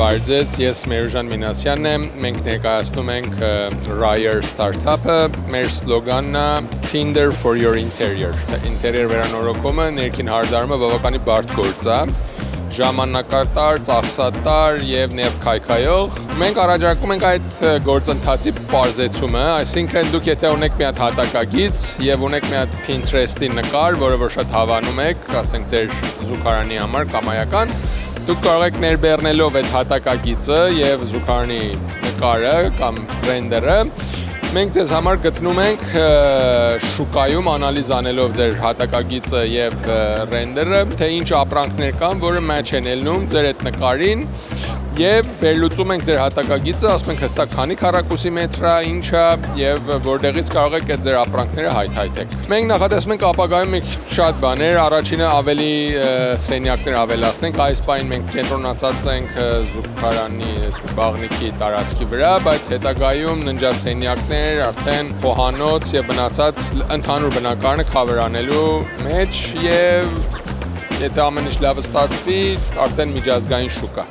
Բարձեց, ես Մերուժան Մինասյանն եմ, մենք ներկայացնում ենք Ryer Startup-ը, մեր սլոգանն է Tinder for your interior, ինտերիեր վերանորոգումը, ներքին հարդարումը բավականի բարդ գործ է, ժամանակատար, ծախսատար եւ ներք քայքայող։ Մենք առաջարկում ենք այդ գործընթացի պարզեցումը, այսինքն դուք եթե ունեք մի հատ հատակագիծ եւ ունեք մի հատ Pinterest-ի նկար, որը որ շատ հավանում եք, ասենք ձեր զուգարանի համար կամայական, դուք կարող եք ներբեռնելով այդ հատակագիծը եւ զուգարանի նկարը կամ ռենդերը մենք ձեզ համար գտնում ենք շուկայում անալիզ անելով ձեր հատակագիծը եւ ռենդերը, թե ինչ ապրանքներ կան, որը match են ելնում ձեր այդ նկարին եւ վերլուծում ենք ձեր հատակագիծը, ասում ենք հստակ քանի քառակուսի մետր է, ինչ է եւ որտեղից կարող եք այդ ձեր ապրանքները հայթայթեք։ Մենք նախատեսում ենք ապագայում շատ բաներ, առաջինը ավելի սենյակներ ավելացնենք, այս պահին մենք կենտրոնացած ենք զուգարանի բաղնիքի տարածքի վրա, բայց հետագայում ննջասենյակներ, արդեն խոհանոց եւ մնացած ընդհանուր բնակարանը cover անելու մեջ եւ եթե ամեն ինչ լավ ստացվի, արդեն միջազգային շուկա։